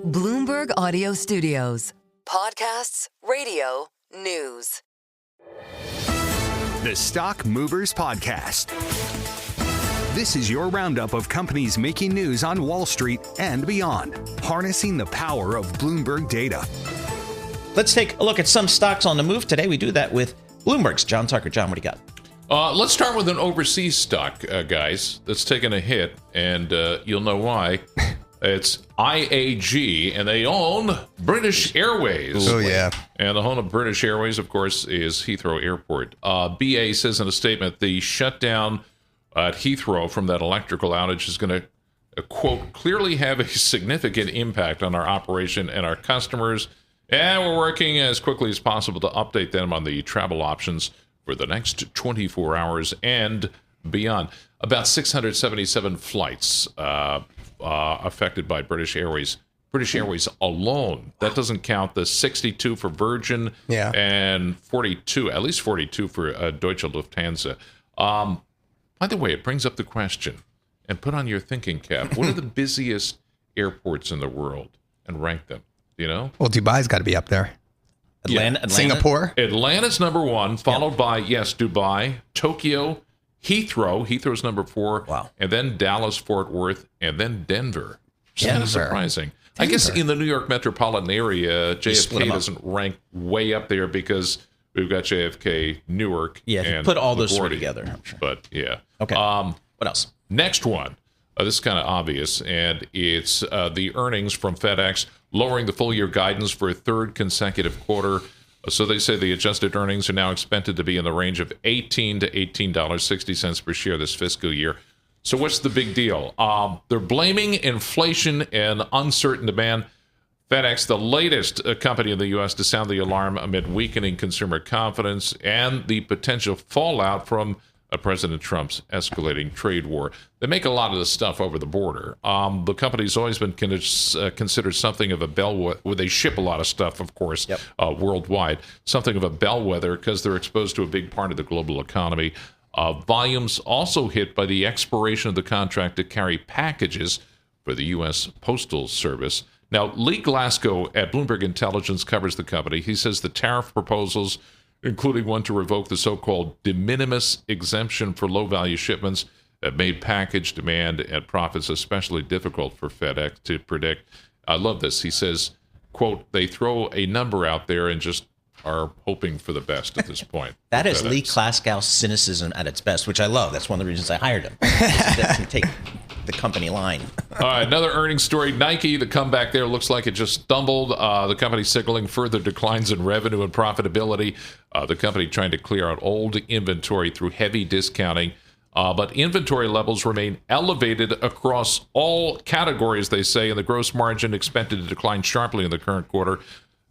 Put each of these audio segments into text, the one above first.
Bloomberg Audio Studios. Podcasts, radio, news. The Stock Movers Podcast. This is your roundup of companies making news on Wall Street and beyond, harnessing the power of Bloomberg data. Let's take a look at some stocks on the move today. We do that with Bloomberg's John Tucker. John, what do you got? Let's start with an overseas stock, guys, that's taken a hit, and you'll know why. It's IAG, and they own British Airways. Oh, yeah. And the home of British Airways, of course, is Heathrow Airport. BA says in a statement, the shutdown at Heathrow from that electrical outage is going to, quote, clearly have a significant impact on our operation and our customers, and we're working as quickly as possible to update them on the travel options for the next 24 hours and beyond. About 677 flights affected by British Airways. British Airways alone. That doesn't count the 62 for Virgin and 42, at least 42 for Deutsche Lufthansa. By the way, it brings up the question, and put on your thinking cap, what are the busiest airports in the world? And rank them, you know? Well, Dubai's got to be up there. Atlanta? Singapore? Atlanta's number one, followed by, Dubai, Tokyo, Heathrow's number 4. Wow. And then Dallas, Fort Worth, and then Denver. It's kind of surprising. I guess in the New York metropolitan area, JFK doesn't rank way up there because we've got JFK, Newark, and put all those LaGuardia. together. I'm sure. But, yeah. Okay. What else? Next one. This is kind of obvious, and it's the earnings from FedEx lowering the full-year guidance for a third consecutive quarter. So they say the adjusted earnings are now expected to be in the range of $18 to $18.60 per share this fiscal year. So what's the big deal? They're blaming inflation and uncertain demand. FedEx, the latest company in the U.S. to sound the alarm amid weakening consumer confidence and the potential fallout from President Trump's escalating trade war. They make a lot of this stuff over the border. The company's always been considered something of a bellwether. They ship a lot of stuff, of course, worldwide. Something of a bellwether because they're exposed to a big part of the global economy. Volumes also hit by the expiration of the contract to carry packages for the U.S. Postal Service. Now, Lee Glasgow at Bloomberg Intelligence covers the company. He says the tariff proposals, including one to revoke the so-called de minimis exemption for low-value shipments, that made package demand and profits especially difficult for FedEx to predict. I love this. He says, quote, they throw a number out there and just are hoping for the best at this point. That is Lee Glasgow's cynicism at its best, which I love. That's one of the reasons I hired him. To take the company line. All right, another earnings story. Nike, the comeback there looks like it just stumbled. The company signaling further declines in revenue and profitability. The company trying to clear out old inventory through heavy discounting. But inventory levels remain elevated across all categories, they say, and the gross margin expected to decline sharply in the current quarter.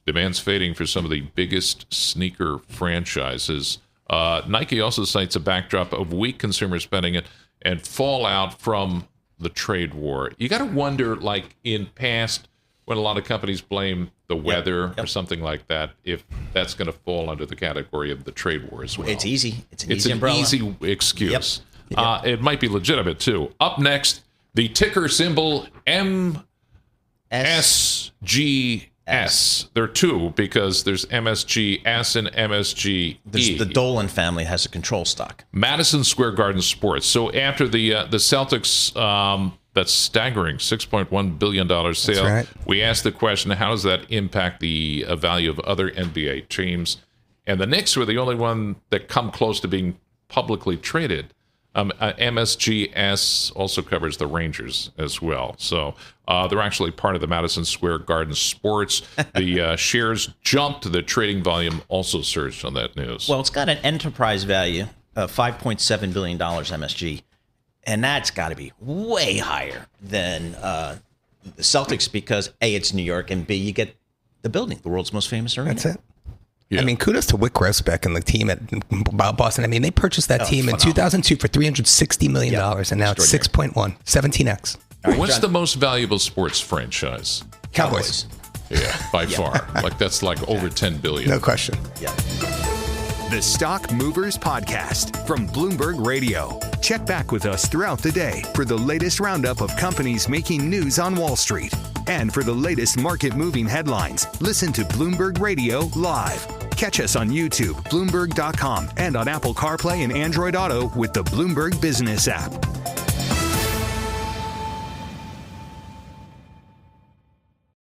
Demand's fading for some of the biggest sneaker franchises. Nike also cites a backdrop of weak consumer spending and fallout from the trade war. You got to wonder, like in past, when a lot of companies blame the weather or something like that, if that's going to fall under the category of the trade war as well. It's easy. It's an easy excuse. It might be legitimate, too. Up next, the ticker symbol MSGS. There are two because there's MSGS and MSGE. The Dolan family has a control stock. Madison Square Garden Sports. So after the Celtics, that staggering $6.1 billion sale, we asked the question, how does that impact the value of other NBA teams? And the Knicks were the only one that come close to being publicly traded. MSGS also covers the Rangers as well. So they're actually part of the Madison Square Garden Sports. The shares jumped. The trading volume also surged on that news. Well, it's got an enterprise value of $5.7 billion MSG. And that's got to be way higher than the Celtics because, A, it's New York, and B, you get the building, the world's most famous arena. That's it. Yeah. I mean, kudos to Wick Grosbeck and the team at Boston. I mean, they purchased that team in 2002 for $360 million, and now it's 6.1, 17x. Right, what's the most valuable sports franchise? Cowboys. Yeah, by far. That's over $10 billion. No question. Yeah. The Stock Movers Podcast from Bloomberg Radio. Check back with us throughout the day for the latest roundup of companies making news on Wall Street. And for the latest market-moving headlines, listen to Bloomberg Radio live. Catch us on YouTube, Bloomberg.com, and on Apple CarPlay and Android Auto with the Bloomberg Business app.